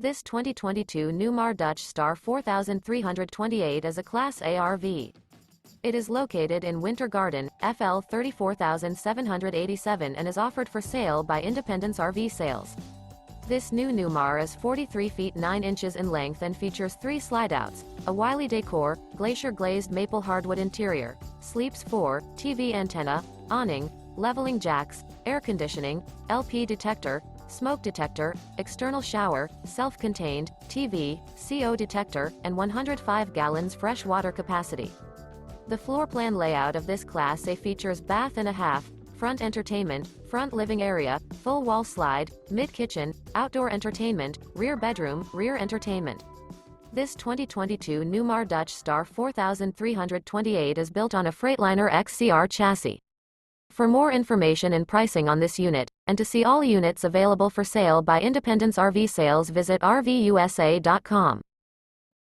This 2022 Newmar Dutch Star 4328 is a Class A RV. It is located in Winter Garden, FL 34787 and is offered for sale by Independence RV Sales. This new Newmar is 43 feet 9 inches in length and features 3 slideouts, a Wylie Decor, Glacier Glazed Maple Hardwood interior, Sleeps 4, TV antenna, awning, leveling jacks, air conditioning, LP detector, smoke detector, external shower, self-contained, TV, CO detector, and 105 gallons fresh water capacity. The floor plan layout of this Class A features bath and a half, front entertainment, front living area, full wall slide, mid-kitchen, outdoor entertainment, rear bedroom, rear entertainment. This 2022 Newmar Dutch Star 4328 is built on a Freightliner XCR chassis. For more information and pricing on this unit, and to see all units available for sale by Independence RV Sales, visit RVUSA.com.